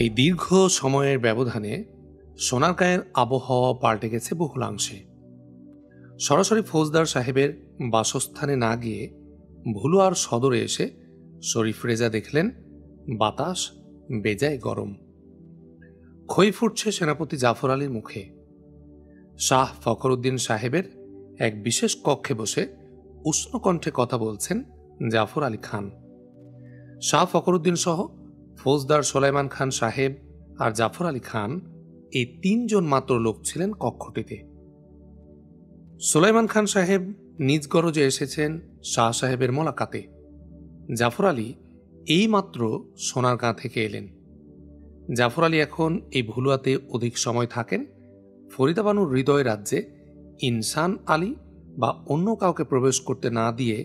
এই দীর্ঘ সময়ের ব্যবধানে সোনারগাঁয়ের আবহাওয়া পাল্টে গেছে বহুলাংশে। সরাসরি ফৌজদার সাহেবের বাসস্থানে না গিয়ে ভুলুয়ার সদরে এসে শরীফ রেজা দেখলেন বাতাস বেজায় গরম। খই ফুটছে সেনাপতি জাফর আলীর মুখে। শাহ ফখরুদ্দিন সাহেবের এক বিশেষ কক্ষে বসে উষ্ণ কণ্ঠে কথা বলছেন জাফর আলী খান। শাহ ফখরুদ্দিন সহ ফৌজদার সোলাইমান খান সাহেব আর জাফর আলী খান এই তিনজন মাত্র লোক ছিলেন কক্ষটিতে। সোলাইমান খান সাহেব নিজ গরজে এসেছেন শাহ সাহেবের মোলাকাতে। জাফর আলী এই মাত্র সোনারগাঁ থেকে এলেন। জাফর আলী এখন এই ভুলুয়াতে অধিক সময় থাকেন। ফরিদাবানুর হৃদয় রাজ্যে ইনসান আলী বা অন্য কাউকে প্রবেশ করতে না দিয়ে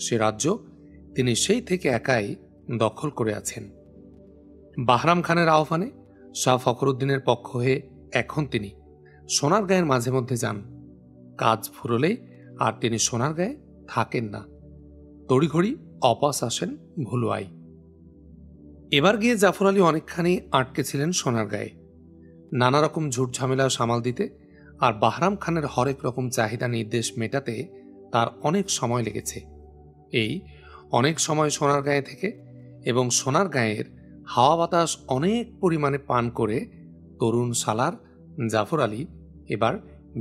সে রাজ্য তিনি সেই থেকে একাই দখল করে আছেন। বাহরাম খানের আহ্বানে শাহ ফখরুদ্দিনের পক্ষ হয়ে এখন তিনি সোনারগাঁয়ের মাঝে মধ্যে যান। কাজ ফুরলে আর তিনি সোনারগাঁয়ে থাকেন না, তড়িঘড়ি অপাস আসেন ভুলুয়ায়। এবার গিয়ে জাফর আলী অনেকখানি আটকে ছিলেন সোনারগাঁয়ে, নানা রকম ঝুট ঝামেলা সামাল দিতে আর বাহরাম খানের হরেক রকম চাহিদা নির্দেশ মেটাতে তার অনেক সময় লেগেছে। এই অনেক সময় সোনারগাঁয়ে থেকে এবং সোনারগাঁয়ের হাওয়া বাতাস অনেক পরিমাণে পান করে তরুণ সালার জাফর আলী এবার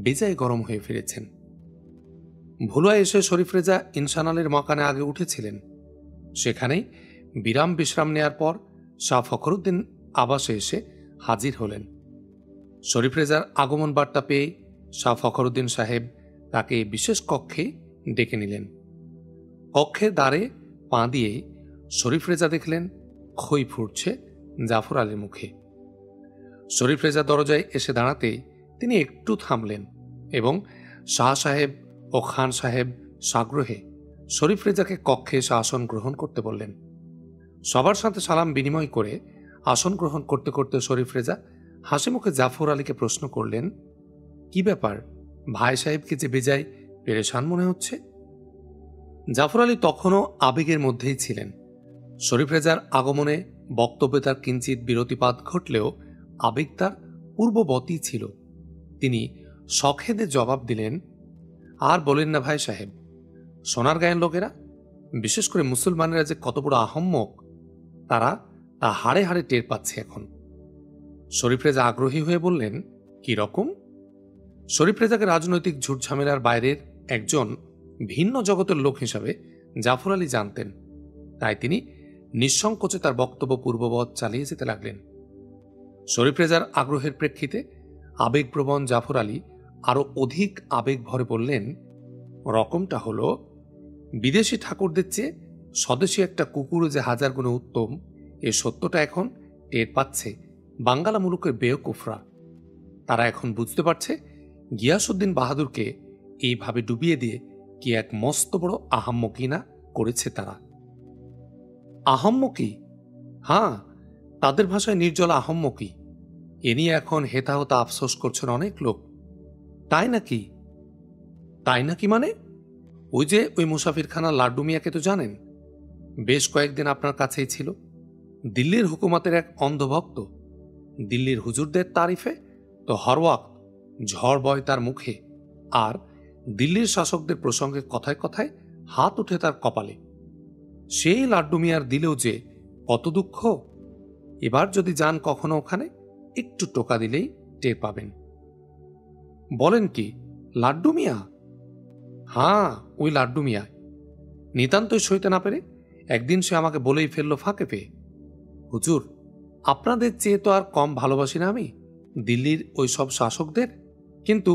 বেজায় গরম হয়ে ফিরেছেন। ভুলুয়ায় এসে শরীফ রেজা ইনসান আলীর মকানে আগে উঠেছিলেন। সেখানেই বিরাম বিশ্রাম নেয়ার পর শাহ ফখরুদ্দিন আবাসে এসে হাজির হলেন। শরীফ রেজার আগমন বার্তা পেয়ে শাহ ফখরুদ্দিন সাহেব তাকে বিশেষ কক্ষে ডেকে নিলেন। কক্ষের দ্বারে পা দিয়ে শরীফ রেজা দেখলেন খই ফুটছে জাফর আলীর মুখে। শরীফ রেজা দরজায় এসে দাঁড়াতেই তিনি একটু থামলেন এবং শাহ সাহেব ও খান সাহেব সাগ্রহে শরীফ রেজাকে কক্ষে এসে আসন গ্রহণ করতে বললেন। সবার সাথে সালাম বিনিময় করে আসন গ্রহণ করতে করতে শরীফ রেজা হাসি মুখে জাফর আলীকে প্রশ্ন করলেন, কি ব্যাপার, ভাই সাহেবকে যে বেজায় পেরেশান মনে হচ্ছে? জাফর আলী তখনও আবেগের মধ্যেই ছিলেন। শরীফ রেজার আগমনে বক্তব্যে তার কিঞ্চিত বিরতিপাত ঘটলেও আবেগ তার পূর্ববতী ছিল। তিনি সখেদে জবাব দিলেন, আর বলেন না ভাই সাহেব, সোনারগাঁয়ের লোকেরা, বিশেষ করে মুসলমানেরা যে কত বড় আহম্মক তারা তা হাড়ে হাড়ে টের পাচ্ছে এখন। শরীফ রেজা আগ্রহী হয়ে বললেন, কি রকম? শরীফ রেজাকে রাজনৈতিক ঝুট ঝামেলার বাইরের একজন ভিন্ন জগতের লোক হিসাবে জাফর আলী জানতেন, তাই তিনি নিঃসংকোচে তার বক্তব্য পূর্ববৎ চালিয়ে যেতে লাগলেন। শরীফ রেজার আগ্রহের প্রেক্ষিতে আবেগপ্রবণ জাফর আলী আরো অধিক আবেগ ভরে বললেন, রকমটা হলো, বিদেশি ঠাকুরদের চেয়ে স্বদেশী একটা কুকুর যে হাজার গুণে উত্তম, এ সত্যটা এখন টের পাচ্ছে বাঙ্গালা মুলুকের বেয়কুফরা। তারা এখন বুঝতে পারছে গিয়াসউদ্দিন বাহাদুরকে এইভাবে ডুবিয়ে দিয়ে কি এক মস্ত বড় আহাম্মকি না করেছে তারা। আহাম্মকি? হ্যাঁ, তাদের ভাষায় নির্জলা আহাম্মকি। এ নিয়ে এখন হেতাহতা আফসোস করছেন অনেক লোক। তাই নাকি? তাই নাকি মানে? ওই যে ওই মুসাফিরখানা লাড্ডু মিয়াকে তো জানেন, বেশ কয়েকদিন আপনার কাছেই ছিল। দিল্লির হুকুমতের এক অন্ধভক্ত। দিল্লির হুজুরদের তারিফে তো হর ওয়াক্ত ঝড় বয় তার মুখে, আর দিল্লির শাসকদের প্রসঙ্গে কথায় কথায় হাত উঠে তার কপালে। সেই লাড্ডু মিয়ার দিলেও যে কত দুঃখ। এবার যদি যান কখনো ওখানে, একটু টোকা দিলেই টের পাবেন। বলেন কি, লাড্ডু মিয়া? হ্যাঁ, ওই লাড্ডু মিয়া। নিতান্তই সইতে না পেরে একদিন সে আমাকে বলেই ফেলল ফাঁকে পেয়ে, হুজুর, আপনাদের চেয়ে তো আর কম ভালোবাসি না আমি দিল্লির ওই সব শাসকদের, কিন্তু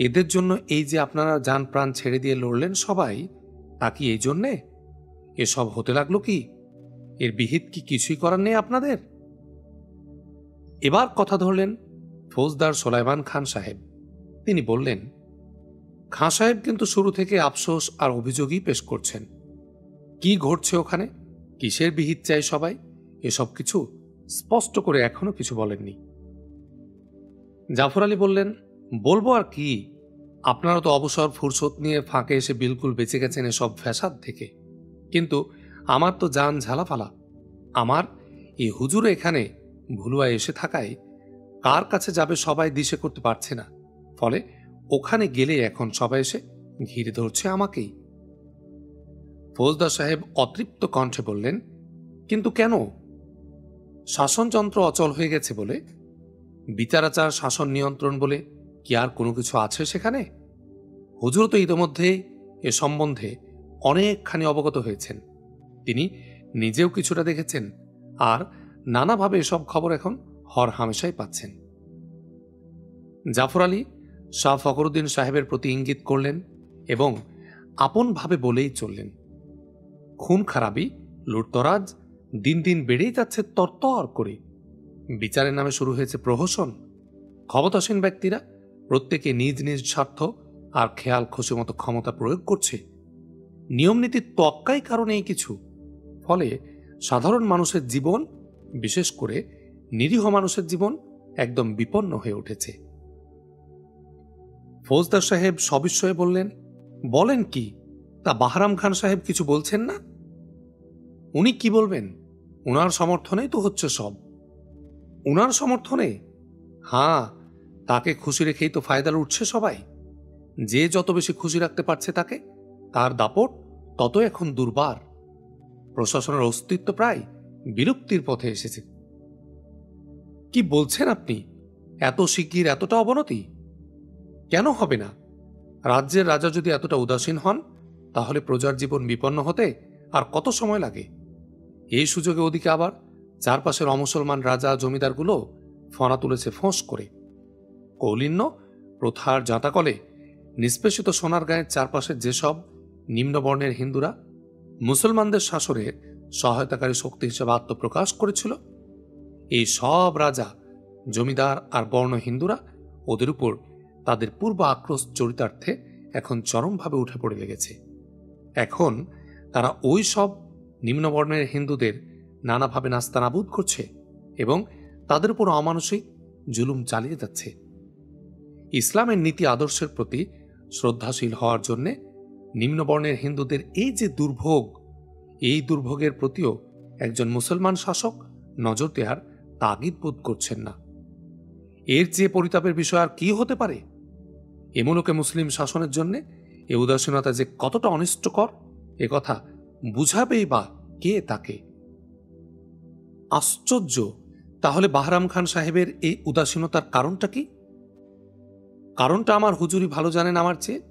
এদের জন্য এই যে আপনারা যান প্রাণ ছেড়ে দিয়ে লড়লেন সবাই, তা কি এই জন্যে এসব হতে লাগলো? কি এর বিহিত কি কিছুই করার নেই আপনাদের? এবার কথা ধরলেন ফৌজদার সোলাইমান খান সাহেব। তিনি বললেন, খাঁ সাহেব কিন্তু শুরু থেকে আফসোস আর অভিযোগই পেশ করছেন। কি ঘটছে ওখানে, কিসের বিহিত চাই সবাই, এসব কিছু স্পষ্ট করে এখনো কিছু বলেননি। জাফর আলী বললেন, বলবো আর কি, আপনারা তো অবসর ফুরসত নিয়ে ফাঁকে এসে বিলকুল বেঁচে গেছেন এসব ফ্যাসাদ থেকে, কিন্তু আমার তো জান ঝালাফালা। আমার এই হুজুর এখানে ভুলুয়ায় এসে থাকায় কার কাছে যাবে সবাই দিশে করতে পারছে না, ফলে ওখানে গেলে এখন সবাই এসে ঘিরে ধরছে আমাকেই। ফৌজদার সাহেব অতৃপ্ত কণ্ঠে বললেন, কিন্তু কেন? শাসনযন্ত্র অচল হয়ে গেছে বলে? বিচারাচার শাসন নিয়ন্ত্রণ বলে কি আর কোনো কিছু আছে সেখানে? হুজুর তো ইতোমধ্যে এ সম্বন্ধে অনেকখানি অবগত হয়েছেন। তিনি নিজেও কিছুটা দেখেছেন, আর নানাভাবে এসব খবর এখন হর হামেশাই পাচ্ছেন। জাফর আলী শাহ ফখরুদ্দিন সাহেবের প্রতি ইঙ্গিত করলেন এবং আপনভাবে বলেই চললেন, খুন খারাপি, লুটতরাজ দিন দিন বেড়েই যাচ্ছে তরতর করে। বিচারের নামে শুরু হয়েছে প্রহসন। ক্ষমতাসীন ব্যক্তিরা প্রত্যেকে নিজ নিজ স্বার্থ আর খেয়াল খুশি মতো ক্ষমতা প্রয়োগ করছে। নিয়মনীতির তোয়াক্কাই কারণে এই কিছু। ফলে সাধারণ মানুষের জীবন, বিশেষ করে নিরীহ মানুষের জীবন একদম বিপন্ন হয়ে উঠেছে। ফৌজদার সাহেব সবিস্ময়ে বললেন, বলেন কি? তা বাহরাম খান সাহেব কিছু বলছেন না? উনি কি বলবেন? উনার সমর্থনেই তো হচ্ছে সব। উনার সমর্থনে? হ্যাঁ, তাকে খুশি রেখেই তো ফায়দা উঠছে সবাই। যে যত বেশি খুশি রাখতে পারছে তাকে, তার দাপট তত এখন দুর্বার। প্রশাসনের অস্তিত্ব প্রায় বিলুপ্তির পথে এসেছে। কি বলছেন আপনি? এত শিগগির এতটা অবনতি? কেন হবে না? রাজ্যের রাজা যদি এতটা উদাসীন হন, তাহলে প্রজার জীবন বিপন্ন হতে আর কত সময় লাগে? এই সুযোগে ওদিকে আবার চারপাশের অমুসলমান রাজা জমিদারগুলো ফনা তুলেছে ফোঁস করে। কৌলিন্য প্রথার জাঁতাকলে নিষ্পেষিত সোনারগাঁয়ের চারপাশের যেসব নিম্নবর্ণের হিন্দুরা মুসলমানদের শাসনে সহায়তাকারী শক্তি হিসেবে আত্মপ্রকাশ করেছিল, এই সব রাজা, জমিদার আর বর্ণ হিন্দুরা ওদের উপর তাদের পূর্ব আক্রোশ চরিতার্থে এখন চরমভাবে উঠে পড়ে লেগেছে। এখন তারা ওই সব নিম্নবর্ণের হিন্দুদের নানাভাবে নাস্তানাবুদ করছে এবং তাদের উপর অমানসিক জুলুম চালিয়ে যাচ্ছে। ইসলামের নীতি আদর্শের প্রতি শ্রদ্ধাশীল হওয়ার জন্যে নিম্নবর্ণের হিন্দুদের এই যে দুর্ভোগ, এই দুর্ভোগের প্রতিও একজন মুসলমান শাসক নজর দেওয়ার তাগিদ বোধ করছেন না। এর চেয়ে পরিতাপের বিষয় আর কি হতে পারে? এ মুলুকে মুসলিম শাসনের জন্য এ উদাসীনতা যে কতটা অনিষ্টকর, এ কথা বুঝাবেই বা কে তাকে? আশ্চর্য! তাহলে বাহরাম খান সাহেবের এই উদাসীনতার কারণটা কি? কারণটা আমার হুজুরি ভালো জানেন আমার চেয়ে,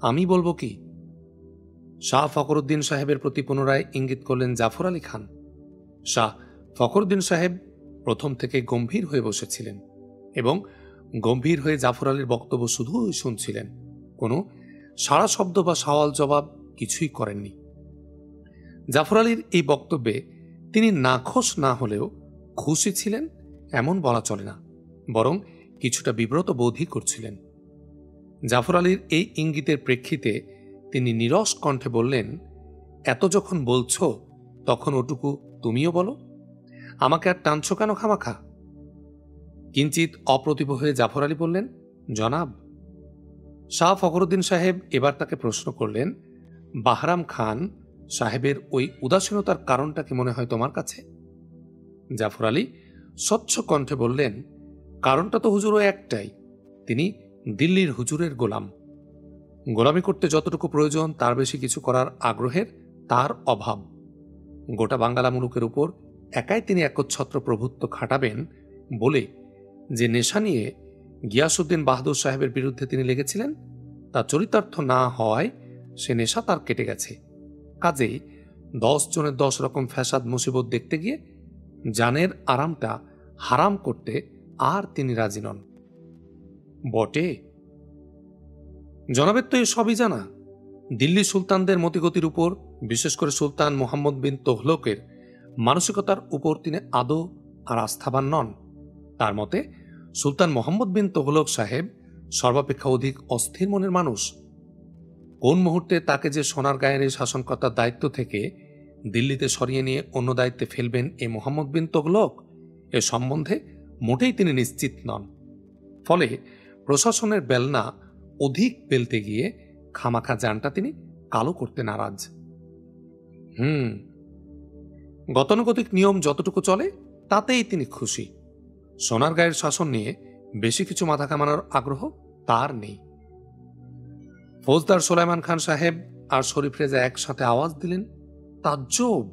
আমি বলবো কি? শাহ ফখরুদ্দিন সাহেবের প্রতি পুনরায় ইঙ্গিত করলেন জাফর আলী খান। শাহ ফখরুদ্দিন সাহেব প্রথম থেকে গম্ভীর হয়ে বসেছিলেন এবং গম্ভীর হয়ে জাফর আলীর বক্তব্য শুধুই শুনছিলেন। কোনো সাড়া শব্দ বা সওয়াল জবাব কিছুই করেননি। জাফর আলীর এই বক্তব্যে তিনি নাখোশ না হলেও খুশি ছিলেন এমন বলা চলে না, বরং কিছুটা বিব্রত বোধই করছিলেন। জাফর আলীর এই ইঙ্গিতের প্রেক্ষিতে তিনি নীরস কণ্ঠে বললেন, এত যখন বলছো তখন ওটুকু তুমিও বলো। আমাকে আর টানছো কেন খামাখা? কিঞ্চিত অপ্রতিভ হয়ে জাফর আলী বললেন, জনাব। শাহ ফখরুদ্দিন সাহেব এবার তাকে প্রশ্ন করলেন, বাহরাম খান সাহেবের ওই উদাসীনতার কারণটা কি মনে হয় তোমার কাছে? জাফর আলী স্বচ্ছ কণ্ঠে বললেন, কারণটা তো হুজুরও একটাই, তিনি দিল্লির হুজুরের গোলাম। গোলামি করতে যতটুকু প্রয়োজন তার বেশি কিছু করার আগ্রহের তার অভাব। গোটা বাঙ্গালা মুলুকের উপর একাই তিনি একচ্ছত্র প্রভুত্ব খাটাবেন বলে যে নেশা নিয়ে গিয়াসউদ্দিন বাহাদুর সাহেবের বিরুদ্ধে তিনি লেগেছিলেন, তা চরিতার্থ না হওয়ায় সে নেশা তার কেটে গেছে। কাজেই 10 জনের 10 রকম ফ্যাসাদ মুসিবত দেখতে গিয়ে জানের আরামটা হারাম করতে আর তিনি রাজি নন। বটে জনাবের তো এ সবই জানা। দিল্লি সুলতানদের মতিগতির উপর, বিশেষ করে সুলতান মোহাম্মদ বিন তোঘলকের মানসিকতার উপর তিনি আদৌ আর আস্থাবান নন। তার মতে সুলতান মোহাম্মদ বিন তোঘলক সাহেব সর্বাপেক্ষা অধিক অস্থির মনের মানুষ। কোন মুহূর্তে তাকে যে সোনারগাঁয়ের এই শাসনকর্তার দায়িত্ব থেকে দিল্লিতে সরিয়ে নিয়ে অন্য দায়িত্বে ফেলবেন এ মোহাম্মদ বিন তোঘলক, এ সম্বন্ধে মোটেই তিনি নিশ্চিত নন। ফলে প্রশাসনের বেলনা অধিক বেলতে গিয়ে খামাখা জানটা তিনি কালো করতে নারাজ। গতানুগতিক নিয়ম যতটুকু চলে তাতেই তিনি খুশি। সোনারগাঁয়ের শাসন নিয়ে বেশি কিছু মাথা কামানোর আগ্রহ তার নেই। ফৌজদার সোলাইমান খান সাহেব আর শরীফ রেজা একসাথে আওয়াজ দিলেন, তাজ্জব!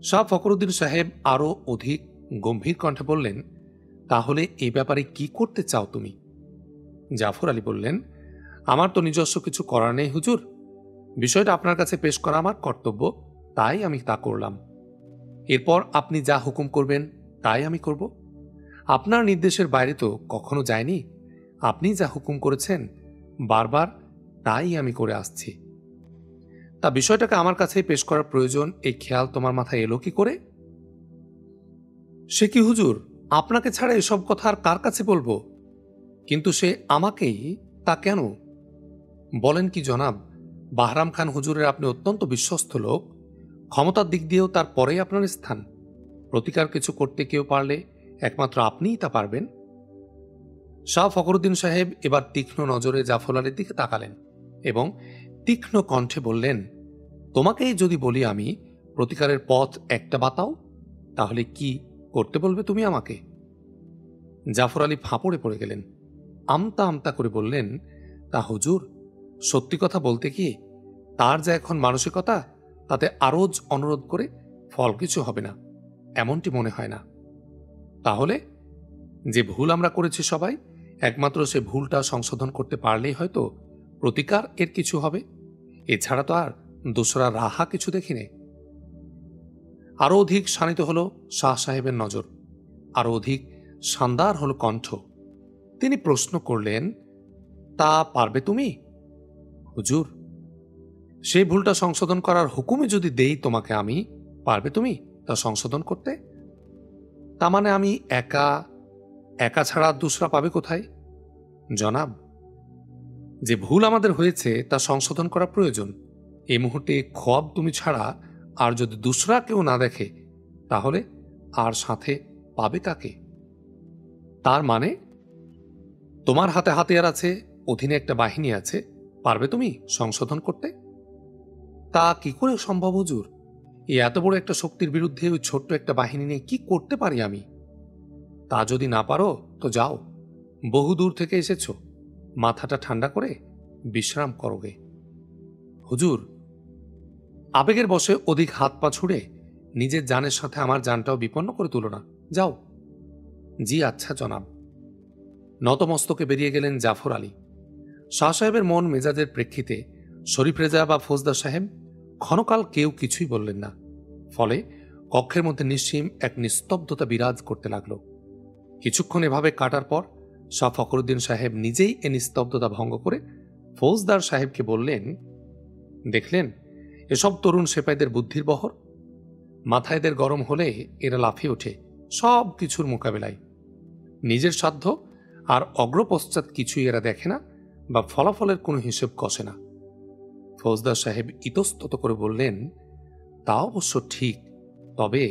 শাহ ফখরুদ্দিন সাহেব আরো অধিক গম্ভীর কণ্ঠে বললেন, তাহলে এই ব্যাপারে কি করতে চাও তুমি? জাফর আলী বললেন, আমার তো নিজস্ব কিছু করার নেই হুজুর, বিষয়টা আপনার কাছে পেশ করা আমার কর্তব্য, তাই আমি তা করলাম। এরপর আপনি যা হুকুম করবেন তাই আমি করব। আপনার নির্দেশের বাইরে তো কখনো যায়নি। আপনি যা হুকুম করেছেন বারবার তাই আমি করে আসছি। তা বিষয়টাকে আমার কাছেই পেশ করার প্রয়োজন এই খেয়াল তোমার মাথায় এলো কি করে? সে কি হুজুর, আপনাকে ছাড়া এসব কথা আর কার কাছে বলবো? কিন্তু সে আমাকেই, তা কেন? বলেন কি জনাব, বাহরাম খান হুজুরের আপনি অত্যন্ত বিশ্বস্ত লোক, ক্ষমতার দিক দিয়েও তার পরেই আপনার স্থান। প্রতিকার কিছু করতে কেউ পারলে একমাত্র আপনিই তা পারবেন। শাহ ফখরুদ্দিন সাহেব এবার তীক্ষ্ণ নজরে জাফর আলীর দিকে তাকালেন এবং তীক্ষ্ণ কণ্ঠে বললেন, তোমাকেই যদি বলি আমি প্রতিকারের পথ একটা বাতাও, তাহলে কি করতে বলবে তুমি আমাকে? জাফর আলী ফাঁপড়ে পড়ে গেলেন। আমতা আমতা করে বললেন, তা হুজুর, সত্যি কথা বলতে কি তার যা এখন মানসিকতা, তাতে আরজ অনুরোধ করে ফল কিছু হবে না, এমনটি মনে হয় না। তাহলে যে ভুল আমরা করেছি সবাই, একমাত্র সে ভুলটা সংশোধন করতে পারলেই হয়তো প্রতিকার এর কিছু হবে। এছাড়া তো আর দোসরা রাহা কিছু দেখিনি। আরো অধিক শানিত হল শাহ সাহেবের নজর, আরো অধিক শানদার হল কণ্ঠ। তিনি প্রশ্ন করলেন, তা পারবে তুমি? হুজুর, সেই ভুলটা সংশোধন করার হুকুমে যদি দেই তোমাকে আমি, পারবে তুমি তা সংশোধন করতে? তা মানে আমি একা একা ছাড়া দুসরা পাবে কোথায়? জনাব, যে ভুল আমাদের হয়েছে তা সংশোধন করা প্রয়োজন। এই মুহূর্তে খোয়াব তুমি ছাড়া আর যদি দুসরা কেউ না দেখে, তাহলে আর সাথে পাবে কাকে? তার মানে তোমার হাতে হাতিয়ার আছে, অধীনে একটা বাহিনী আছে, পারবে তুমি সংশোধন করতে? তা কি করে সম্ভব হুজুর? এই এত বড় একটা শক্তির বিরুদ্ধে ওই ছোট্ট একটা বাহিনী নিয়ে কি করতে পারি আমি? তা যদি না পারো তো যাও, বহু দূর থেকে এসেছ, মাথাটা ঠান্ডা করে বিশ্রাম করোগে। হুজুর, আবেগের বশে অধিক হাত পা ছুড়ে নিজের জানের সাথে আমার জানটাও বিপন্ন করে তুলো না, যাও। জি আচ্ছা জনাব। নতমস্তকে বেরিয়ে গেলেন জাফর আলী। শাহ সাহেবের মন মেজাজের প্রেক্ষিতে শরীফ রেজা বা ফৌজদার সাহেব ক্ষণকাল কেউ কিছুই বললেন না। ফলে কক্ষের মধ্যে নিশ্চিম এক নিস্তব্ধতা বিরাজ করতে লাগল। কিছুক্ষণ এভাবে কাটার পর শাহ ফখরুদ্দিন সাহেব নিজেই এ নিস্তব্ধতা ভঙ্গ করে ফৌজদার সাহেবকে বললেন, দেখলেন এসব তরুণ সেপাইদের বুদ্ধির বহর। মাথা এদের গরম হলে এরা লাফিয়ে ওঠে সব কিছুর মোকাবেলায়। নিজের সাধ্য আর অগ্রপশ্চাৎ কিছুই এরা দেখে না বা ফলাফলের কোনো হিসেব কষে না। ফৌজদার সাহেব ইতস্তত করে বললেন, তা অবশ্য ঠিক, তবে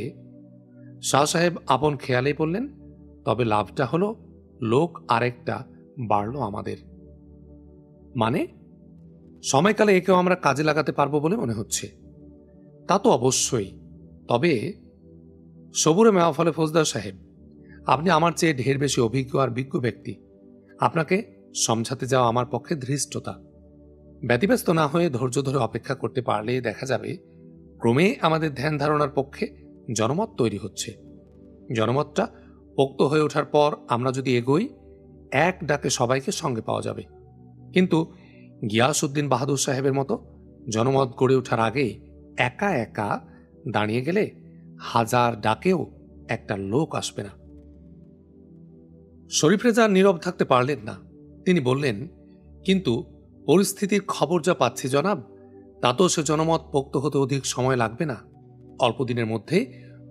শাহ সাহেব আপন খেয়ালেই বললেন, তবে লাভটা হলো লোক আরেকটা বাড়ল আমাদের। মানে সময়কালে একেও আমরা কাজে লাগাতে পারবো বলে মনে হচ্ছে। তা তো অবশ্যই, তবে সবুরে মেওয়া ফলে ফৌজদার সাহেব, আপনি আমার চেয়ে ঢের বেশি অভিজ্ঞ আর বিজ্ঞ ব্যক্তি। আপনাকে সমঝাতে যাওয়া আমার পক্ষে ধৃষ্টতা। ব্যতিব্যস্ত না হয়ে ধৈর্য ধরে অপেক্ষা করতে পারলে দেখা যাবে ক্রমে আমাদের ধ্যান ধারণার পক্ষে জনমত তৈরি হচ্ছে। জনমতটা পোক্ত হয়ে ওঠার পর আমরা যদি এগোই, এক ডাকে সবাইকে সঙ্গে পাওয়া যাবে। কিন্তু গিয়াসউদ্দিন বাহাদুর সাহেবের মতো জনমত গড়ে ওঠার আগে একা একা দাঁড়িয়ে গেলে হাজার ডাকেও একটা লোক আসবে না। শরীফ রেজা নীরব থাকতে পারলেন না। তিনি বললেন, কিন্তু পরিস্থিতির খবর যা পাচ্ছি জনাব, তাতেও সে জনমত পোক্ত হতে অধিক সময় লাগবে না। অল্প দিনের মধ্যে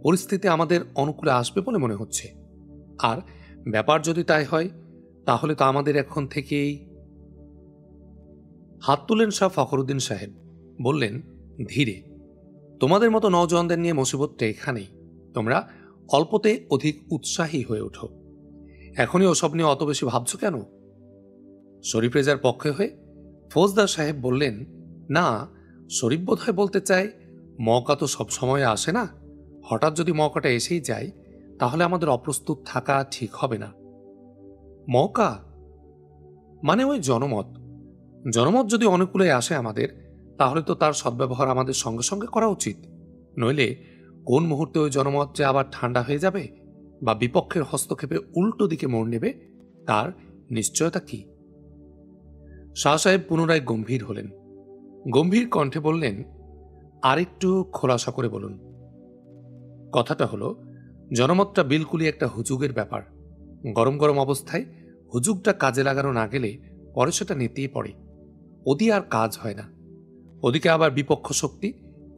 পরিস্থিতি আমাদের অনুকূলে আসবে বলে মনে হচ্ছে। আর ব্যাপার যদি তাই হয়, তাহলে তো আমাদের এখন থেকেই। হাত তুলেন শাহ ফখরুদ্দিন সাহেব, বললেন, ধীরে, তোমাদের মতো নওজওয়ানদের নিয়ে মুসিবতটা এখানেই। তোমরা অল্পতে অধিক উৎসাহী হয়ে ওঠো। এখনই ওসব নিয়ে অত বেশি ভাবছ কেন? শরীফ রেজার পক্ষে হয়ে ফৌজদার সাহেব বললেন, না, শরীফ বোধহয় বলতে চায়, মৌকা তো সব সময় আসে না, হঠাৎ যদি মৌকাটা এসেই যায়, তাহলে আমাদের অপ্রস্তুত থাকা ঠিক হবে না। মওকা মানে ওই জনমত। জনমত যদি অনুকূলে আসে আমাদের, তাহলে তো তার সদ্ব্যবহার আমাদের সঙ্গে সঙ্গে করা উচিত। নইলে কোন মুহূর্তে ওই জনমত যে আবার ঠান্ডা হয়ে যাবে বা বিপক্ষের হস্তক্ষেপে উল্টো দিকে মোড় নেবে, তার নিশ্চয়তা কি? শাহ সাহেব পুনরায় গম্ভীর হলেন। গম্ভীর কণ্ঠে বললেন, আরেকটু খোলাসা করে বলুন। কথাটা হলো, জনমতটা বিলকুলই একটা হুজুগের ব্যাপার। গরম গরম অবস্থায় হুজুগটা কাজে লাগানো না গেলে পরে সেটা নিতেই পড়ে, ওদি আর কাজ হয় না। ওদিকে আবার বিপক্ষ শক্তি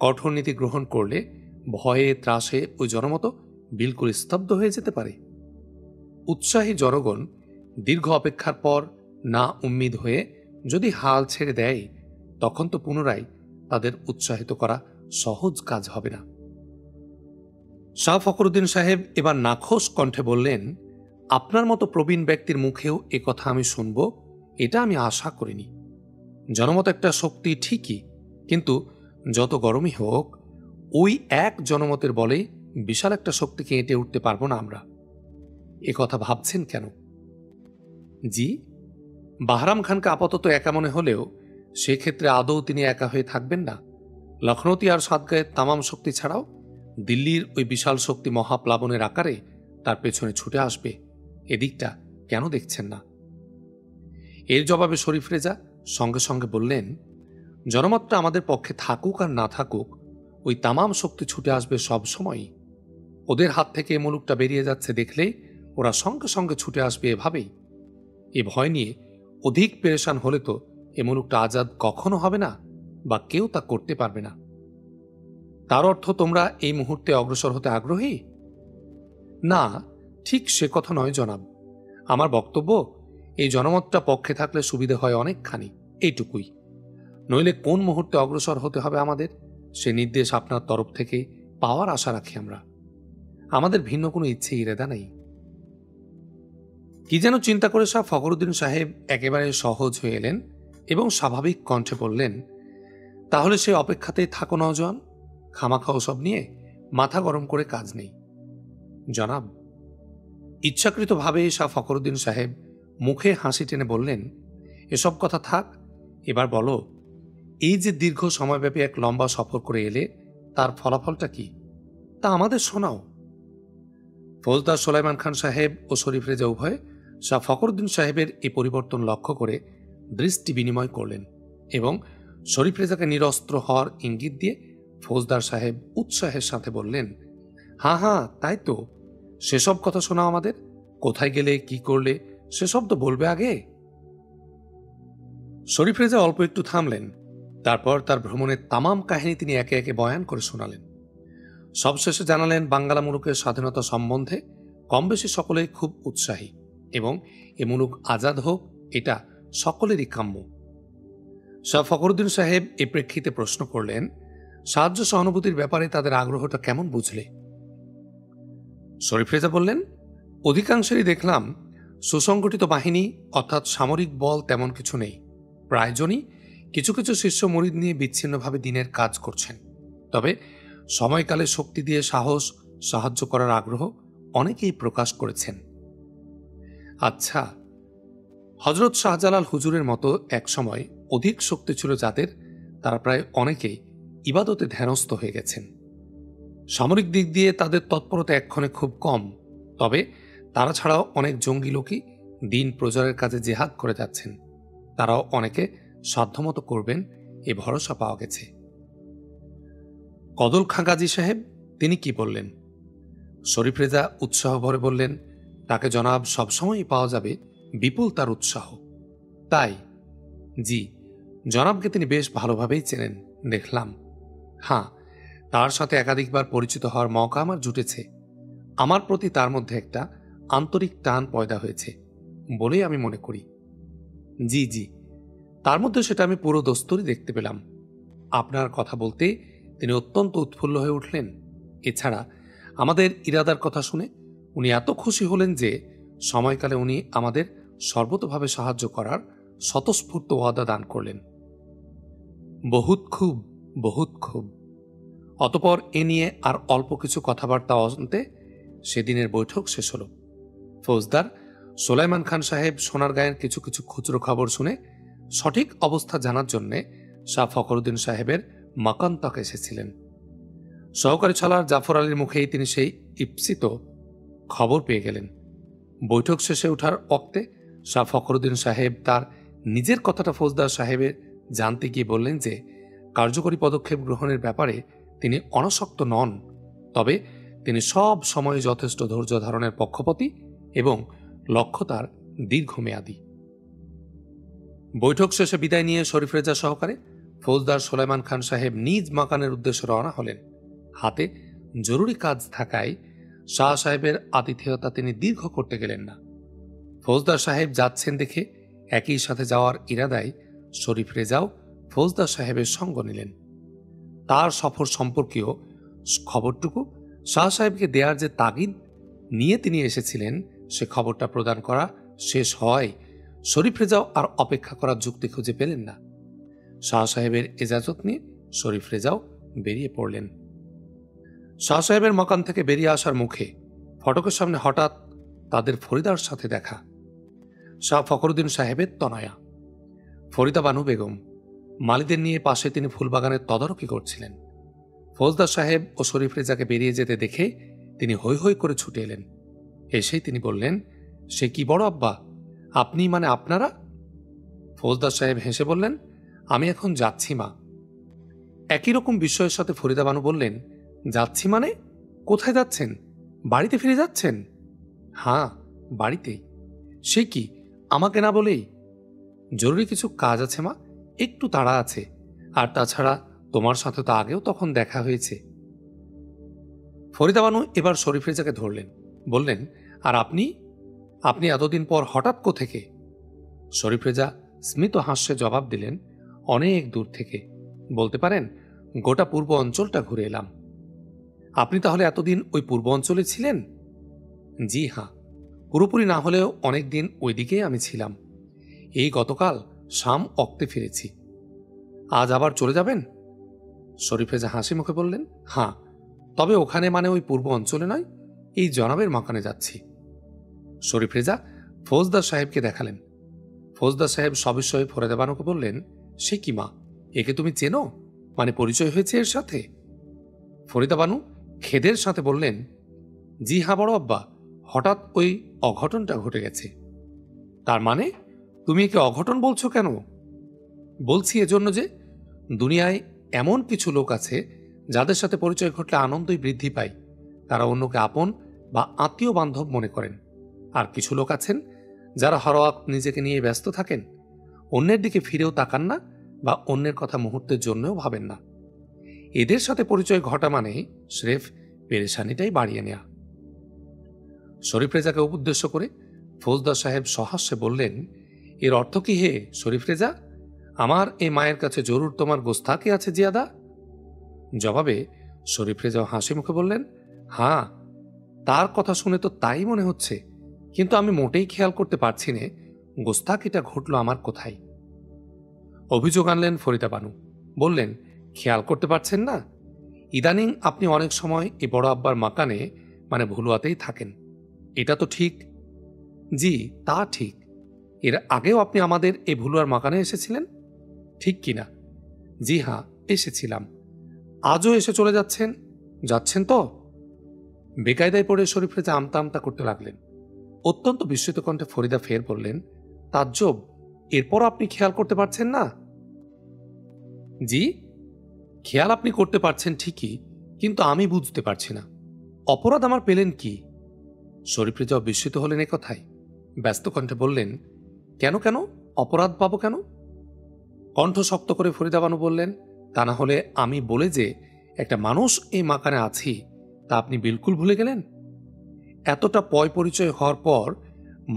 কঠোর নীতি গ্রহণ করলে ভয়ে ত্রাসে ওই জনমত বিলকুল স্তব্ধ হয়ে যেতে পারে। উৎসাহী জনগণ দীর্ঘ অপেক্ষার পর না উম্মিদ হয়ে যদি হাল ছেড়ে দেয়, তখন তো পুনরায় তাদের উৎসাহিত করা সহজ কাজ হবে না। শাহ ফখরুদ্দিন সাহেব এবার নাখোশ কণ্ঠে বললেন, আপনার মতো প্রবীণ ব্যক্তির মুখেও এ কথা আমি শুনব, এটা আমি আশা করিনি। জনমত একটা শক্তি ঠিকই, কিন্তু যত গরমই হোক, ওই এক জনমতের বলেই বিশাল একটা শক্তিকে এঁটে উঠতে পারবো না আমরা। এ কথা ভাবছেন কেন? জি, বাহরাম খানকে আপাতত একা মনে হলেও সেক্ষেত্রে আদৌ তিনি একা হয়ে থাকবেন না। লখনৌতি আর সাদগাঁয়ের তামাম শক্তি ছাড়াও দিল্লির ওই বিশাল শক্তি মহাপ্লাবনের আকারে তার পেছনে ছুটে আসবে। এদিকটা কেন দেখছেন না? এর জবাবে শরীফ রেজা সঙ্গে সঙ্গে বললেন, জনমতটা আমাদের পক্ষে থাকুক আর না থাকুক, ওই তামাম শক্তি ছুটে আসবে সব সময়ই। ওদের হাত থেকে এ মুলুকটা বেরিয়ে যাচ্ছে দেখলেই ওরা সঙ্গে সঙ্গে ছুটে আসবে এভাবেই। এ ভয় নিয়ে অধিক পেরেশান হলে তো এ মুলুকটা আজাদ কখনো হবে না, বা কেউ তা করতে পারবে না। তার অর্থ তোমরা এই মুহূর্তে অগ্রসর হতে আগ্রহী? না, ঠিক সে কথা নয় জনাব। আমার বক্তব্য, এই জনমতটা পক্ষে থাকলে সুবিধে হয় অনেকখানি, এইটুকুই। নইলে কোন মুহূর্তে অগ্রসর হতে হবে আমাদের, সে নির্দেশ আপনার তরফ থেকে পাওয়ার আশা রাখি আমরা। আমাদের ভিন্ন কোনো ইচ্ছে ইরেদা নেই। কি যেন চিন্তা করে শাহ ফখরুদ্দিন সাহেব একেবারে সহজ হয়ে এলেন এবং স্বাভাবিক কণ্ঠে বললেন, তাহলে সে অপেক্ষাতেই থাকো নওজোয়ান, খামাখা ওসব নিয়ে মাথা গরম করে কাজ নেই। জনাব, ইচ্ছাকৃতভাবে শাহ ফখরুদ্দিন সাহেব মুখে হাসি টেনে বললেন, এসব কথা থাক, এবার বলো, এই যে দীর্ঘ সময়ব্যাপী এক লম্বা সফর করে এলে, তার ফলাফলটা কি তা আমাদের শোনাও। ফৌজদার সোলাইমান খান সাহেব ও শরীফ রেজা উভয়ে শাহ ফখরুদ্দিন সাহেবের এই পরিবর্তন লক্ষ্য করে দৃষ্টি বিনিময় করলেন এবং শরীফ রেজাকে নিরস্ত্র হওয়ার ইঙ্গিত দিয়ে ফৌজদার সাহেব উৎসাহের সাথে বললেন, হ্যাঁ হ্যাঁ, তাই তো, সেসব কথা শোনাও আমাদের। কোথায় গেলে, কি করলে, সেসব তো বলবে আগে। শরীফ রেজা অল্প একটু থামলেন, তারপর তার ভ্রমণের তামাম কাহিনী তিনি একে একে বয়ান করে শোনালেন। সবশেষে জানালেন, বাঙ্গালা মুলুকের স্বাধীনতা সম্বন্ধে কম বেশি সকলেই খুব উৎসাহী এবং এ মুলুক আজাদ হোক, এটা সকলেরই কাম্য। শাহ ফখরুদ্দিন সাহেব এ প্রেক্ষিতে প্রশ্ন করলেন, সাহায্য সহানুভূতির ব্যাপারে তাদের আগ্রহটা কেমন বুঝলে? শরীফ রেজা বললেন, অধিকাংশেরই দেখলাম সুসংগঠিত বাহিনী অর্থাৎ সামরিক বল তেমন কিছু নেই। প্রায়জনই কিছু কিছু শিষ্য মুরিদ নিয়ে বিচ্ছিন্নভাবে দিনের কাজ করছেন। তবে সময়কালে শক্তি দিয়ে সাহস, সাহায্য করার আগ্রহ অনেকেই প্রকাশ করেছেন। আচ্ছা, হজরত শাহজালাল হুজুরের মতো এক সময় অধিক শক্তি ছিল যাদের, তারা প্রায় অনেকেই ইবাদতে ধ্যানস্থ হয়ে গেছেন। সামরিক দিক দিয়ে তাদের তৎপরতা এক্ষণে খুব কম, তবে তারা ছাড়াও অনেক জঙ্গি লোকই দিন প্রচারের কাজে জেহাদ করে যাচ্ছেন। তারাও অনেকে সাধ্যমতো করবেন, এ ভরসা পাওয়া গেছে। কদল খাঁ গাজী সাহেব, তিনি কি বললেন? শরীফ রেজা উৎসাহ ভরে বললেন, তাকে জনাব সবসময়ই পাওয়া যাবে বিপুল তার উৎসাহ। তাই? জি, জনাবকে তিনি বেশ ভালোভাবেই চেনেন দেখলাম। হ্যাঁ, তার সাথে একাধিকবার পরিচিত হওয়ার মৌকা আমার জুটেছে। আমার প্রতি তার মধ্যে একটা আন্তরিক টান পয়দা হয়েছে বলেই আমি মনে করি। জি জি, তার মধ্যে সেটা আমি পুরো দস্তরই দেখতে পেলাম। আপনার কথা বলতে তিনি অত্যন্ত উৎফুল্ল হয়ে উঠলেন। এছাড়া আমাদের ইরাদার কথা শুনে উনি এত খুশি হলেন যে সময়কালে উনি আমাদের সর্বতোভাবে সাহায্য করার স্বতঃস্ফূর্ত ওয়াদা দান করলেন। বহুত খুব, বহুত খুব। অতপর এ নিয়ে আর অল্প কিছু কথাবার্তা অন্তে সেদিনের বৈঠক শেষ হল। ফৌজদার সোলাইমান খান সাহেব সোনারগাঁয়ের কিছু কিছু খুচরো খবর শুনে সঠিক অবস্থা জানার জন্যে শাহ ফখরুদ্দিন সাহেবের মাকান তক এসেছিলেন। সহকারী ছালার জাফর আলীর মুখেই তিনি সেই ইপ্সিত খবর পেয়ে গেলেন। বৈঠক শেষে ওঠার অক্তে শাহ ফখরুদ্দিন সাহেব তার নিজের কথাটা ফৌজদার সাহেবের জানতে গিয়ে বললেন যে কার্যকরী পদক্ষেপ গ্রহণের ব্যাপারে তিনি অনাসক্ত নন, তবে তিনি সব সময় যথেষ্ট ধৈর্য ধারণের পক্ষপাতী এবং লক্ষ্য তার দীর্ঘমেয়াদী। বৈঠক শেষে বিদায় নিয়ে শরীফ রেজা সহকারে ফৌজদার সোলাইমান খান সাহেব নিজ মাকানের উদ্দেশ্যে রওনা হলেন। হাতে জরুরি কাজ থাকায় শাহ সাহেবের আতিথেয়তা তিনি দীর্ঘ করতে গেলেন না। ফৌজদার সাহেব যাচ্ছেন দেখে একই সাথে যাওয়ার ইরাদায় শরীফ রেজাও ফৌজদার সাহেবের সঙ্গ নিলেন। তার সফর সম্পর্কীয় খবরটুকু শাহ সাহেবকে দেওয়ার যে তাগিদ নিয়ে তিনি এসেছিলেন সে খবরটা প্রদান করা শেষ হয় শরীফ রেজাও আর অপেক্ষা করার যুক্তি খুঁজে পেলেন না। শাহ সাহেবের এজাজত নিয়ে শরীফ রেজাও বেরিয়ে পড়লেন। শাহ সাহেবের মকান থেকে বেরিয়ে আসার মুখে ফটকের সামনে হঠাৎ তাদের ফরিদার সাথে দেখা। শাহ ফখরুদ্দিন সাহেবের তনয়া ফরিদা বানু বেগম মালিদের নিয়ে পাশে তিনি ফুলবাগানের তদারকি করছিলেন। ফৌজদার সাহেব ও শরীফ রেজাকে বেরিয়ে যেতে দেখে তিনি হৈ হৈ করে ছুটে এলেন। এসেই তিনি বললেন, সে কি বড় আব্বা, আপনি মানে আপনারা? ফৌজদার সাহেব হেসে বললেন, আমি এখন যাচ্ছি মা। একই রকম বিস্ময়ের সাথে ফরিদা বানু বললেন, যাচ্ছি মানে? কোথায় যাচ্ছেন? বাড়িতে ফিরে যাচ্ছেন? হ্যাঁ, বাড়িতেই। সে কি, আমাকে না বলেই? জরুরি কিছু কাজ আছে মা, একটু তাড়া আছে, আর তাছাড়া তোমার সাথে তো আগেও তখন দেখা হয়েছে। ফরিদা বানু এবার শরীফ রেজাকে ধরলেন, বললেন, আর আপনি আপনি এতদিন পর হঠাৎ কোথেকে? শরীফ রেজা স্মিত হাস্যে জবাব দিলেন, অনেক দূর থেকে, বলতে পারেন গোটা পূর্ব অঞ্চলটা ঘুরে এলাম। আপনি তাহলে এতদিন ওই পূর্ব অঞ্চলে ছিলেন? জি হ্যাঁ, পুরোপুরি না হলেও অনেকদিন ওইদিকেই আমি ছিলাম। এই গতকাল শাম অক্তে ফিরেছি। আজ আবার চলে যাবেন? শরীফ রেজা হাসি মুখে বললেন, হ্যাঁ, তবে ওখানে মানে ওই পূর্ব অঞ্চলে নয়, এই জনাবের মাকানে যাচ্ছি। শরীফ রেজা ফৌজদার সাহেবকে দেখালেন। ফৌজদার সাহেব সবিস্ময়ে ফরিদা বানুকে বললেন, সে কি মা, একে তুমি চেনো? মানে পরিচয় হয়েছে এর সাথে? ফরিদা বানু খেদের সাথে বললেন, জি হ্যাঁ বড় আব্বা, হঠাৎ ওই অঘটনটা ঘটে গেছে। তার মানে তুমি একে অঘটন বলছো কেন? বলছি এজন্য যে দুনিয়ায় এমন কিছু লোক আছে যাদের সাথে পরিচয় ঘটলে আনন্দই বৃদ্ধি পায়। তারা অন্যকে আপন বা আত্মীয় বান্ধব মনে করেন। আর কিছু লোক আছেন যারা হরওয়াক নিজেকে নিয়ে ব্যস্ত থাকেন, অন্যের দিকে ফিরেও তাকান না বা অন্যের কথা মুহূর্তের জন্যও ভাবেন না। এদের সাথে পরিচয় ঘটা মানে স্রেফ পেরেশানিটাই বাড়িয়ে নেয়া। শরীফ রেজাকে উদ্দেশ্য করে ফৌজদার সাহেব সহাস্যে বললেন, এর অর্থ কি হে শরীফ রেজা? আমার এই মায়ের কাছে জরুর তোমার গোস্তাকি আছে জিয়াদা? জবাবে শরীফ রেজা হাসি মুখে বললেন, হ্যাঁ, তার কথা শুনে তো তাই মনে হচ্ছে, কিন্তু আমি মোটেই খেয়াল করতে পারছি না গোস্তাকিটা ঘটল আমার কোথায়। অভিযোগ আনলেন ফরিদা বানু, বললেন, খেয়াল করতে পারছেন না? ইদানিং আপনি অনেক সময় এই বড় আব্বার মাকানে মানে ভুলুয়াতেই থাকেন, এটা তো ঠিক? জি তা ঠিক। এর আগেও আপনি আমাদের এই ভুলুয়ার মাকানে এসেছিলেন, ঠিক কিনা? জি হ্যাঁ, এসেছিলাম। আজও এসে চলে যাচ্ছেন? যাচ্ছেন তো? বেকায়দায় পড়ে শরীফ রেজা আমতা আমতা করতে লাগলেন। অত্যন্ত বিস্মিত কণ্ঠে ফরিদা ফের বললেন, তাজ্জব, এরপর আপনি খেয়াল করতে পারছেন না? জি, খেয়াল আপনি করতে পারছেন ঠিকই, কিন্তু আমি বুঝতে পারছি না অপরাধ আমার পেলেন কি? শরীফ রেজাও বিস্মিত হলেন এ কথায়। ব্যস্ত কণ্ঠে বললেন, কেন কেন অপরাধ পাবো কেন? কণ্ঠ শক্ত করে ফরিদা বানু বললেন, তা না হলে আমি বলে যে একটা মানুষ এই মাকানে আছি তা আপনি বিলকুল ভুলে গেলেন? এতটা পয় পরিচয় হওয়ার পর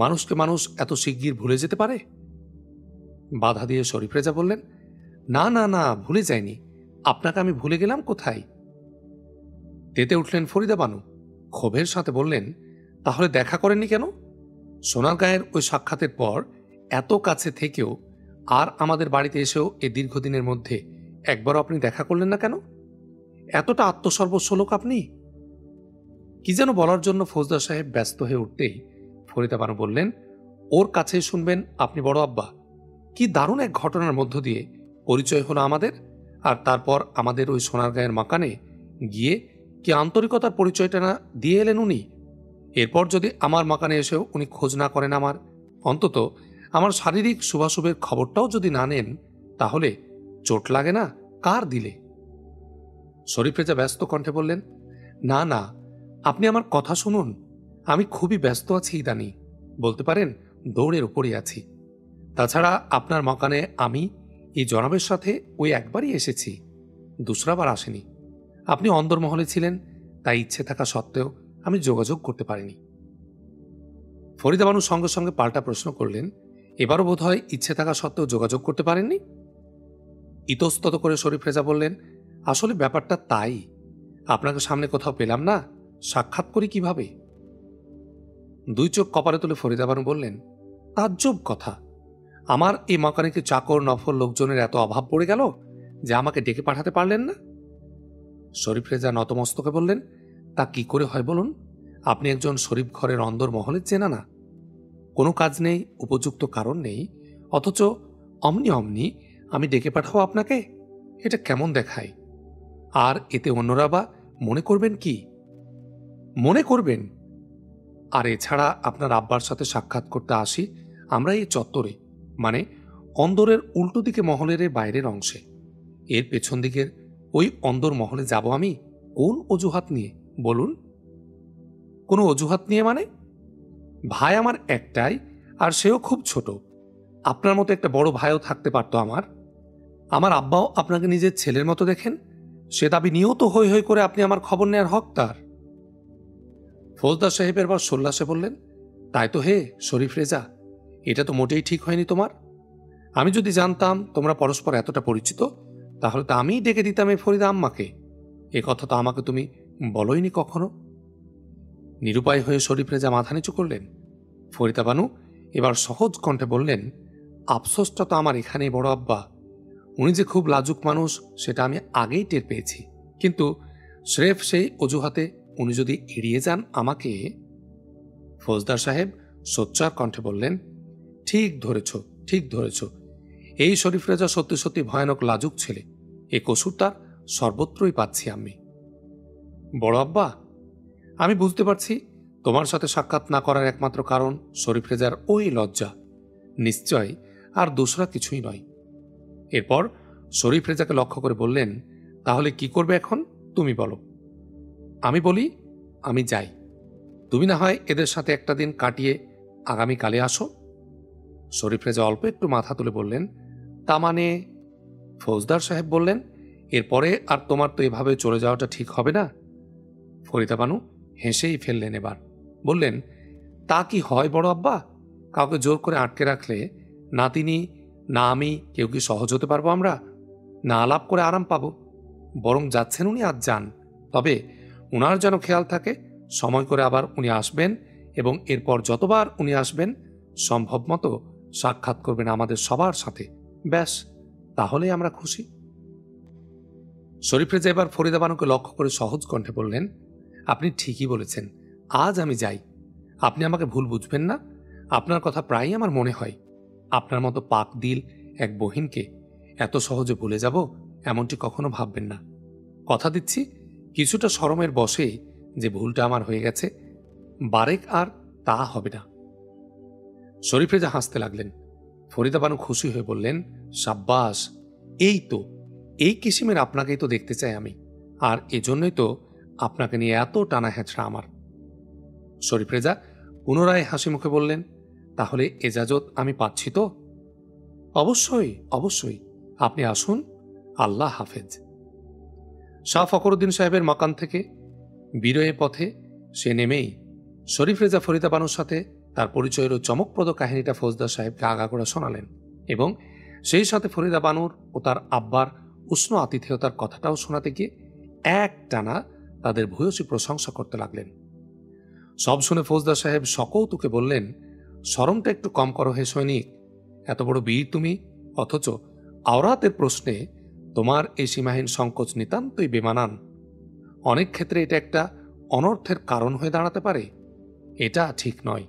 মানুষকে মানুষ এত শিগগির ভুলে যেতে পারে? বাধা দিয়ে শরীফ রেজা বললেন, না না না, ভুলে যায়নি। আপনাকে আমি ভুলে গেলাম কোথায়? তেতে উঠলেন ফরিদা বানু, ক্ষোভের সাথে বললেন, তাহলে দেখা করেননি কেন? সোনারগাঁয়ের ওই সাক্ষাতের পর এত কাছে থেকেও আর আমাদের বাড়িতে এসেও এই দীর্ঘদিনের মধ্যে একবারও আপনি দেখা করলেন না কেন? এতটা আত্মসর্বস্ব লোক আপনি? কি যেন বলার জন্য ফৌজদার সাহেব ব্যস্ত হয়ে উঠতেই ফরিদা বানু বললেন, ওর কাছেই শুনবেন আপনি বড় আব্বা। কি দারুণ এক ঘটনার মধ্য দিয়ে পরিচয় হলো আমাদের, আর তারপর আমাদের ওই সোনারগাঁয়ের মাকানে গিয়ে কি আন্তরিকতার পরিচয়টা না দিয়ে এলেন উনি। এরপর যদি আমার মাকানে এসেও উনি খোঁজ না করেন আমার, অন্তত আমার শারীরিক শুভাশুভের খবরটাও যদি না নেন, তাহলে চোট লাগে না কার দিলে? শরীফ রেজা ব্যস্ত কণ্ঠে বললেন, না না, আপনি আমার কথা শুনুন। আমি খুবই ব্যস্ত আছি ইদানি, বলতে পারেন দৌড়ের উপরই আছি। তাছাড়া আপনার মকানে আমি এই জনাবের সাথে ওই একবারই এসেছি, দুসরাবার আসেনি। আপনি অন্দরমহলে ছিলেন, তাই ইচ্ছে থাকা সত্ত্বেও আমি যোগাযোগ করতে পারিনি। ফরিদা বানু সঙ্গে সঙ্গে পাল্টা প্রশ্ন করলেন, এবারও বোধহয় ইচ্ছে থাকা সত্ত্বেও যোগাযোগ করতে পারেননি? ইতস্তত করে শরীফ রেজা বললেন, আসলে ব্যাপারটা তাই, আপনাকে সামনে কোথাও পেলাম না, সাক্ষাৎ করি কিভাবে? দুই চোখ কপালে তুলে ফরিদা বানু বললেন, তাজ্জব কথা, আমার এই মাকানিকে চাকর নফর লোকজনের এত অভাব পড়ে গেল যে আমাকে ডেকে পাঠাতে পারলেন না? শরীফ রেজা নতমস্তকে বললেন, তা কি করে হয় বলুন? আপনি একজন শরীফ ঘরের অন্দর মহলে চেনা না, কোনো কাজ নেই, উপযুক্ত কারণ নেই, অথচ অমনি অমনি আমি ডেকে পাঠাবো আপনাকে? এটা কেমন দেখায়? আর এতে অন্যরা বা মনে করবেন কি? মনে করবেন? আর এছাড়া আপনার আব্বার সাথে সাক্ষাৎ করতে আসি আমরা এই চত্বরে, মানে অন্দরের উল্টো দিকে মহলের বাইরের অংশে। এর পেছন দিকের ওই অন্দর মহলে যাব আমি কোন অজুহাত নিয়ে বলুন? কোনো অজুহাত নিয়ে মানে? ভাই আমার একটাই, আর সেও খুব ছোট। আপনার মতো একটা বড় ভাইও থাকতে পারত আমার। আমার আব্বাও আপনাকে নিজের ছেলের মতো দেখেন, সে দাবি নিয়েও তো হৈ হৈ করে আপনি আমার খবর নেয়ার হক তার। ফৌজদার সাহেবের বার সোল্লাসে বললেন, তাই তো হে শরীফ রেজা, এটা তো মোটেই ঠিক হয়নি তোমার। আমি যদি জানতাম তোমরা পরস্পর এতটা পরিচিত, তাহলে তো আমিই ডেকে দিতাম এই ফরিদা আম্মাকে। এ কথা তো আমাকে তুমি বলোইনি কখনো। নিরুপায় হয়ে শরীফ রেজা মাথা নিচু করলেন। ফরিদা বানু এবার সহজ কণ্ঠে বললেন, আফসোসটা তো আমার এখানেই বড় আব্বা। উনি যে খুব লাজুক মানুষ সেটা আমি আগেই টের পেয়েছি, কিন্তু স্রেফ সেই অজুহাতে উনি যদি এড়িয়ে যান আমাকে। ফৌজদার সাহেব সোচ্চার কণ্ঠে বললেন, ঠিক ধরেছ, ঠিক ধরেছ। এই শরীফ রেজা সত্যি সত্যি ভয়ানক লাজুক ছেলে, এ কসুর তার সর্বত্রই পাচ্ছি আমি। বড় আব্বা, আমি বুঝতে পারছি তোমার সাথে সাক্ষাৎ না করার একমাত্র কারণ শরীফ রেজার ওই লজ্জা, নিশ্চয় আর দোসরা কিছুই নয়। এরপর শরীফ রেজাকে লক্ষ্য করে বললেন, তাহলে কি করবে এখন তুমি বলো? আমি বলি, আমি যাই, তুমি না হয় এদের সাথে একটা দিন কাটিয়ে আগামীকালে আসো। শরীফ রেজা অল্প একটু মাথা তুলে বললেন, তা মানে? ফৌজদার সাহেব বললেন, এরপরে আর তোমার তো এভাবে চলে যাওয়াটা ঠিক হবে না। ফরিদা বানু হেসেই ফেললেন, এবার বললেন, তা কি হয় বড় আব্বা? কাউকে জোর করে আটকে রাখলে না তিনি না আমি কেউ কি সহজ হতে পারবো আমরা? না আলাপ করে আরাম পাবো? বরং যাচ্ছেন উনি, আজ যান, তবে উনার যেন খেয়াল থাকে সময় করে আবার উনি আসবেন, এবং এরপর যতবার উনি আসবেন সম্ভব মতো সাক্ষাৎ করবেন আমাদের সবার সাথে। ব্যাস, তাহলেই আমরা খুশি। শরীফ রেজা এবার ফরিদা বানুকে লক্ষ্য করে সহজ কণ্ঠে বললেন, আপনি ঠিকই বলেছেন, আজ আমি যাই। আপনি আমাকে ভুল বুঝবেন না, আপনার কথা প্রায়ই আমার মনে হয়। আপনার মতো পাক দিল এক বহিনকে এত সহজে ভুলে যাব এমনটি কখনো ভাববেন না। কথা দিচ্ছি, কিছুটা শরমের বশে যে ভুলটা আমার হয়ে গেছে, বারেক আর তা হবে না। শরীফ রেজা হাসতে লাগলেন। ফরিদা বানু খুশি হয়ে বললেন, সাব্বাস, এই তো, এই কিসিমের আপনাকেই তো দেখতে চাই আমি, আর এজন্যই তো আপনাকে নিয়ে এত টানা হেঁচড়া আমার। শরীফ রেজা পুনরায় হাসি মুখে বললেন, তাহলে এজাজত আমি পাচ্ছি তো? অবশ্যই, অবশ্যই, আপনি আসুন। আল্লাহ হাফেজ। শাহ ফখরুদ্দিন সাহেবের মাকান থেকে বিরয়ে পথে সে নেমেই শরীফ রেজা ফরিদা বানুর সাথে তার পরিচয়ের চমকপ্রদ কাহিনীটা ফৌজদার সাহেবকে আগাগোড়া শোনালেন, এবং সেই সাথে ফরিদা বানুর ও তার আব্বার উষ্ণ আতিথেয়তার কথাটাও শোনাতে গিয়ে এক টানা তাদের ভূয়সী প্রশংসা করতে লাগলেন। সব শুনে ফৌজদার সাহেব সকৌতুকে বললেন, শরমটা একটু কম করো হে সৈনিক, এত বড় বীর তুমি, অথচ আওরাতের প্রশ্নে তোমার এই সীমাহীন সংকোচ নিতান্তই বেমানান। অনেক ক্ষেত্রে এটা একটা অনর্থের কারণ হয়ে দাঁড়াতে পারে, এটা ঠিক নয়।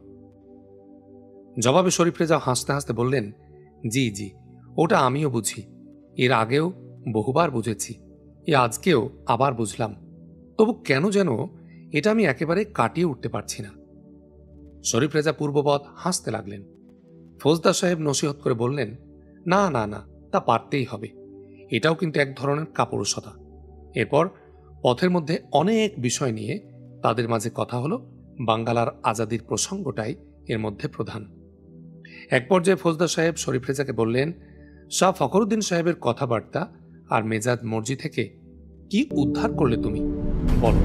জবাবে শরীফ রেজা হাসতে হাসতে বললেন, জি জি, ওটা আমিও বুঝি। এর আগেও বহুবার বুঝেছি, আজকেও আবার বুঝলাম। তবু কেন যেন এটা আমি একেবারে কাটিয়ে উঠতে পারছি না। শরীফ রেজা পূর্ববৎ হাসতে লাগলেন। ফৌজদার সাহেব নসিহত করে বললেন, না না না, তা পারতেই হবে। এটাও কিন্তু এক ধরনের কাপুরুষতা। এরপর পথের মধ্যে অনেক বিষয় নিয়ে তাদের মাঝে কথা হলো। বাঙ্গালার আজাদির প্রসঙ্গটাই এর মধ্যে প্রধান। এক পর্যায়ে ফৌজদার সাহেব শরীফ রেজাকে বললেন, শাহ ফখরুদ্দিন সাহেবের কথাবার্তা আর মেজাজ মর্জি থেকে কি উদ্ধার করলে তুমি, বলো।